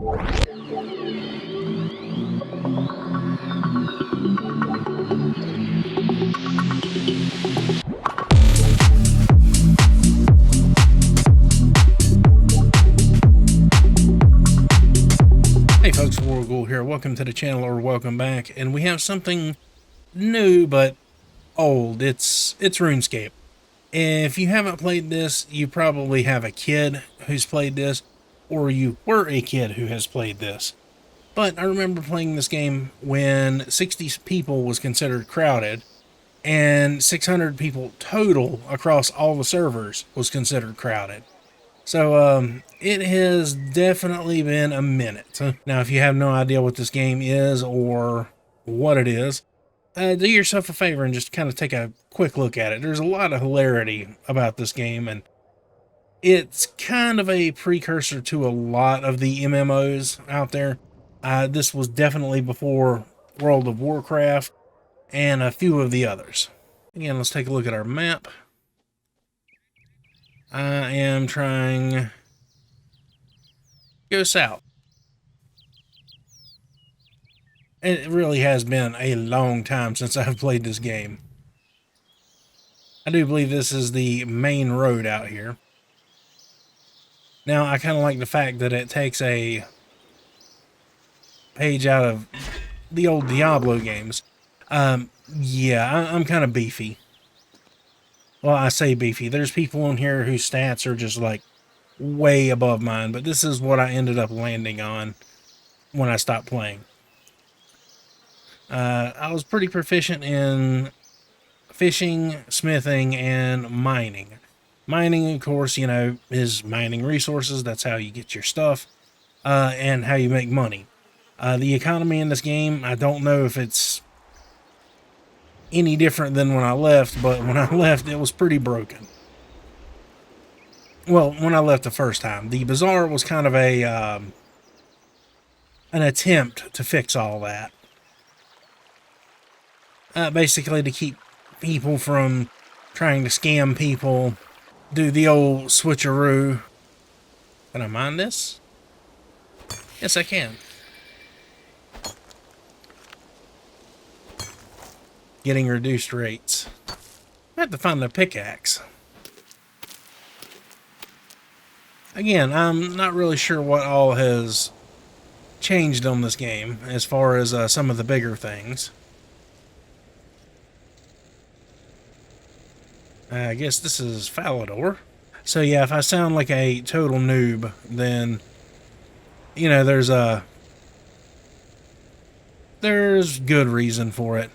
Hey folks, TheWargoulGamer here. Welcome to the channel, or welcome back. And we have something new but old. It's Rune Scape. If you haven't played this, you probably have a kid who's played this, or you were a kid who has played this. But I remember playing this game when 60 people was considered crowded, and 600 people total across all the servers was considered crowded. So, it has definitely been a minute. Now, if you have no idea what this game is or what it is, do yourself a favor and just kind of take a quick look at it. There's a lot of hilarity about this game, and it's kind of a precursor to a lot of the MMOs out there. This was definitely before World of Warcraft and a few of the others. Again, let's take a look at our map. I am trying to go south. It really has been a long time since I've played this game. I do believe this is the main road out here. Now, I kind of like the fact that it takes a page out of the old Diablo games. Yeah, I'm kind of beefy. Well, I say beefy. There's people in here whose stats are just like way above mine, but this is what I ended up landing on when I stopped playing. I was pretty proficient in fishing, smithing, and mining. Mining, of course, you know, is mining resources. That's how you get your stuff, and how you make money. The economy in this game, I don't know if it's any different than when I left, but when I left, it was pretty broken. Well, when I left the first time, the bazaar was kind of a an attempt to fix all that. Basically to keep people from trying to scam people, do the old switcheroo. Can I mine this? Yes, I can. Getting reduced rates. I have to find the pickaxe. Again, I'm not really sure what all has changed on this game as far as some of the bigger things. I guess this is Falador. So yeah, if I sound like a total noob, then, you know, there's good reason for it.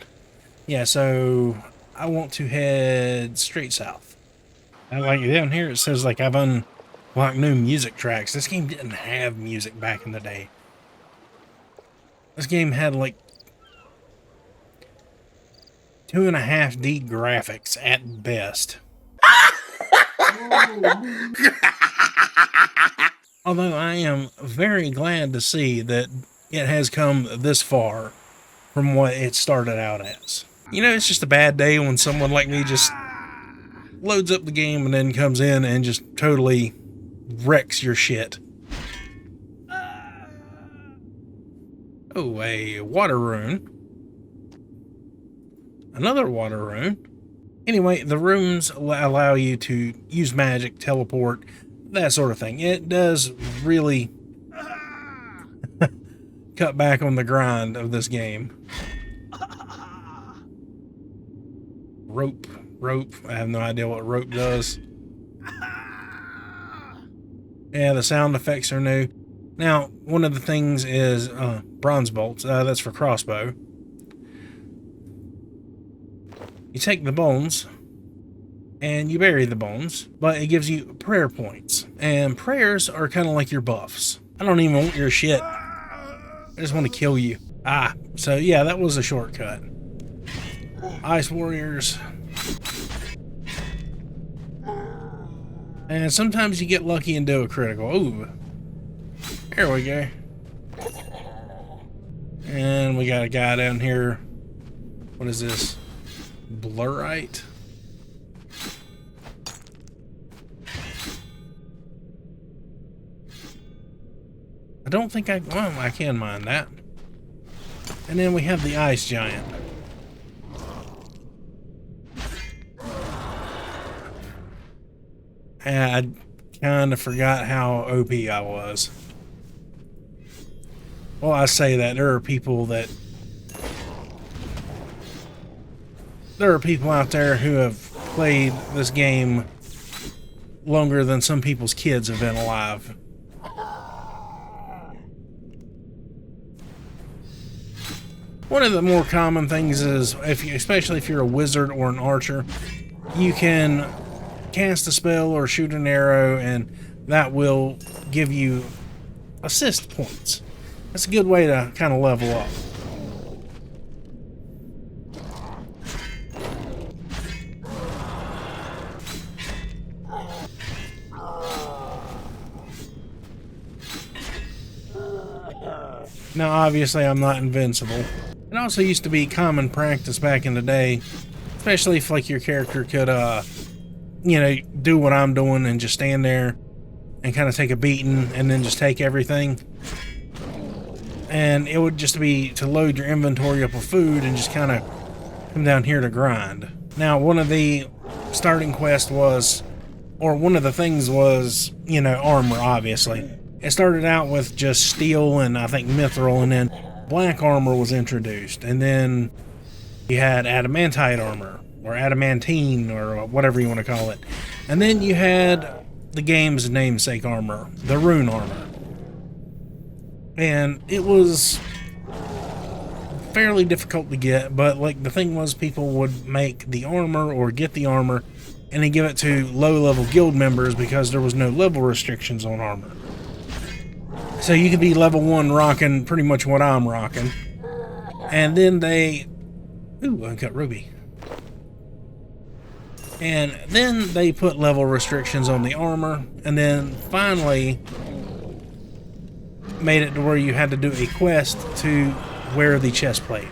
Yeah, so I want to head straight south. And like down here, it says like I've unlocked new music tracks. This game didn't have music back in the day. This game had like 2.5D graphics at best. Although I am very glad to see that it has come this far from what it started out as. You know, it's just a bad day when someone like me just loads up the game and then comes in and just totally wrecks your shit. Oh, a water rune. Another water rune. Anyway, the runes allow you to use magic, teleport, that sort of thing. It does really cut back on the grind of this game. Rope. I have no idea what rope does. Yeah, the sound effects are new. Now, one of the things is bronze bolts. That's for crossbow. You take the bones and you bury the bones, but it gives you prayer points. And prayers are kind of like your buffs. I don't even want your shit. I just want to kill you. So yeah, that was a shortcut. Ice warriors. And sometimes you get lucky and do a critical. Ooh. There we go. And we got a guy down here. What is this? Blurite? don't think well, I can mine that. And then we have the ice giant. I kind of forgot how OP I was. Well, I say that there are people out there who have played this game longer than some people's kids have been alive. One of the more common things is, especially if you're a wizard or an archer, you can cast a spell or shoot an arrow, and that will give you assist points. That's a good way to kind of level up. Now, obviously, I'm not invincible. It also used to be common practice back in the day, especially if, like, your character could, you know, do what I'm doing and just stand there and kind of take a beating and then just take everything. And it would just be to load your inventory up with food and just kind of come down here to grind. Now, one of the starting quests was, or one of the things was, you know, armor, obviously. It started out with just steel and I think mithril, and then black armor was introduced. And then you had adamantite armor, or adamantine, or whatever you want to call it. And then you had the game's namesake armor, the rune armor. And it was fairly difficult to get, but like the thing was, people would make the armor or get the armor and then give it to low-level guild members because there was no level restrictions on armor. So you could be level 1 rocking pretty much what I'm rocking. And then they... Ooh, uncut ruby. And then they put level restrictions on the armor, and then finally made it to where you had to do a quest to wear the chest plate.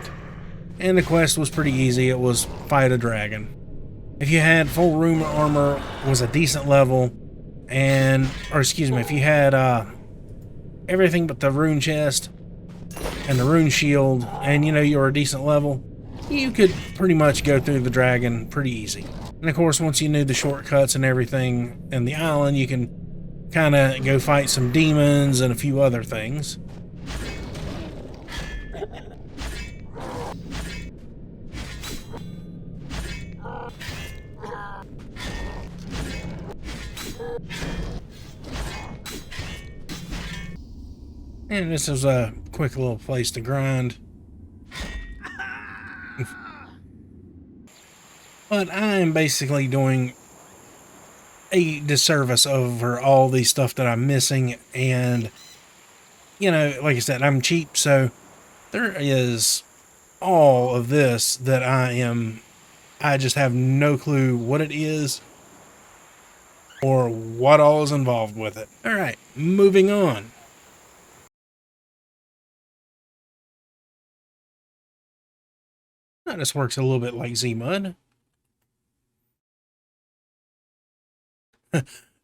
And the quest was pretty easy. It was fight a dragon. If you had full rune armor, was a decent level, and, or excuse me, if you had everything but the rune chest and the rune shield, and you know you were a decent level, you could pretty much go through the dragon pretty easy. And of course, once you knew the shortcuts and everything in the island, you can kind of go fight some demons and a few other things. And this is a quick little place to grind. But I am basically doing a disservice over all the stuff that I'm missing. And, you know, like I said, I'm cheap. So there is all of this that I just have no clue what it is or what all is involved with it. All right, moving on. This works a little bit like Zmud.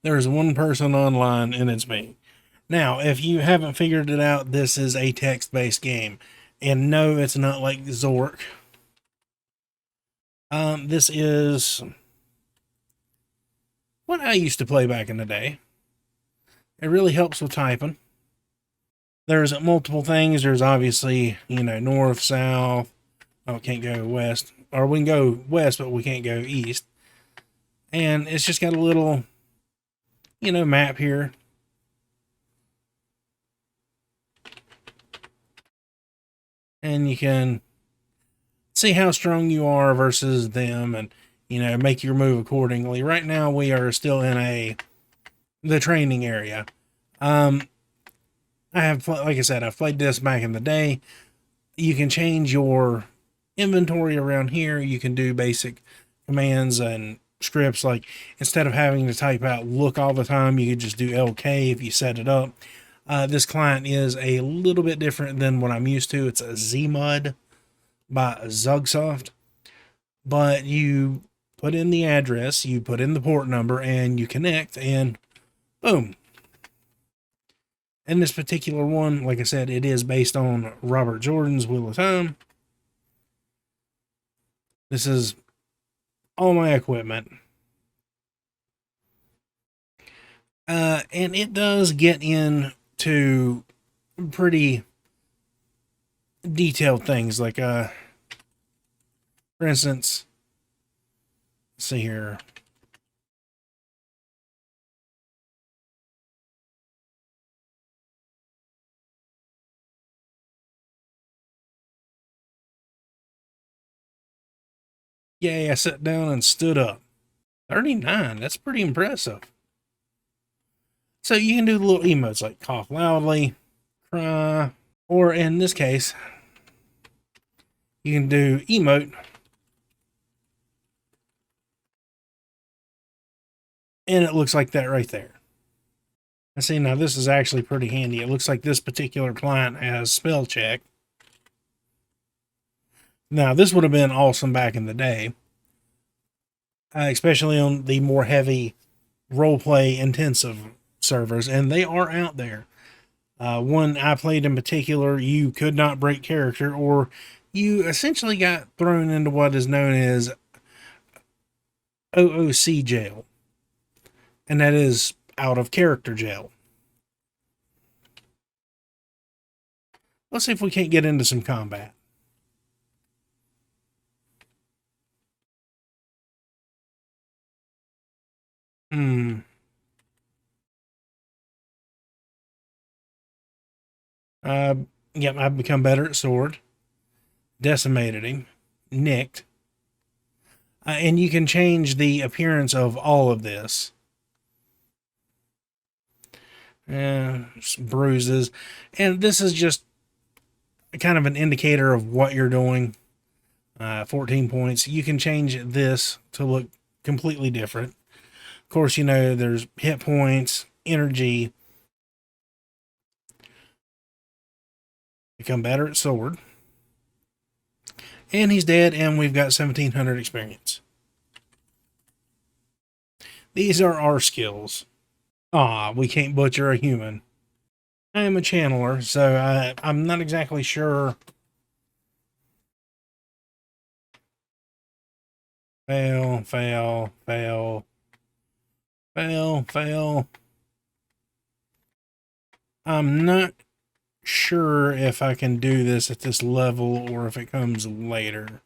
There's one person online, and it's me. Now, if you haven't figured it out, this is a text-based game. And no, it's not like Zork. This is what I used to play back in the day. It really helps with typing. There's multiple things. There's obviously, you know, north, south. Oh, can't go west. Or we can go west, but we can't go east. And it's just got a little, you know, map here. And you can see how strong you are versus them and, you know, make your move accordingly. Right now, we are still in the training area. I have, like I said, I've played this back in the day. You can change your inventory around here. You can do basic commands and scripts, like instead of having to type out look all the time, you could just do LK if you set it up. This client is a little bit different than what I'm used to. It's a Zmud by Zugsoft, but you put in the address, you put in the port number, and you connect, and boom, And this particular one, like I said, it is based on Robert Jordan's Wheel of Time. This is all my equipment. And it does get into pretty detailed things, like, for instance, let's see here. Yay, I sat down and stood up. 39, that's pretty impressive. So you can do little emotes like cough loudly, cry, or in this case, you can do emote. And it looks like that right there. I see, now this is actually pretty handy. It looks like this particular client has spell check. Now, this would have been awesome back in the day, especially on the more heavy roleplay intensive servers, and they are out there. One I played in particular, you could not break character, or you essentially got thrown into what is known as OOC jail, and that is out of character jail. Let's see if we can't get into some combat. Yep, I've become better at sword. Decimated him. Nicked. And you can change the appearance of all of this. Bruises. And this is just kind of an indicator of what you're doing. 14 points. You can change this to look completely different. Of course, you know, there's hit points, energy. Become better at sword. And he's dead, and we've got 1,700 experience. These are our skills. We can't butcher a human. I am a channeler, so I'm not exactly sure. Fail, fail, fail. Fail, fail. I'm not sure if I can do this at this level or if it comes later.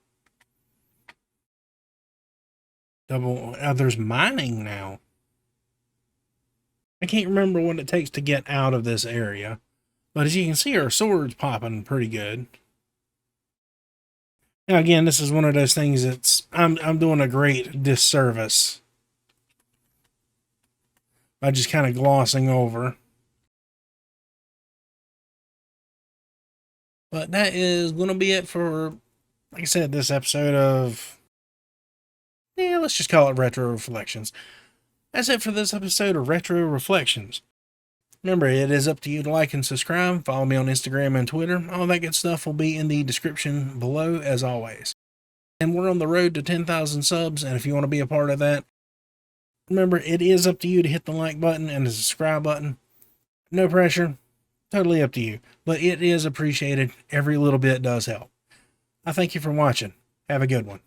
Double. There's mining now. I can't remember what it takes to get out of this area, but as you can see, our sword's popping pretty good. Now, again, this is one of those things that's I'm doing a great disservice by just kind of glossing over. But that is going to be it for, like I said, this episode of, let's just call it Retro Reflections. That's it for this episode of Retro Reflections. Remember, it is up to you to like and subscribe. Follow me on Instagram and Twitter. All that good stuff will be in the description below, as always. And we're on the road to 10,000 subs, and if you want to be a part of that, remember, it is up to you to hit the like button and the subscribe button. No pressure. Totally up to you. But it is appreciated. Every little bit does help. I thank you for watching. Have a good one.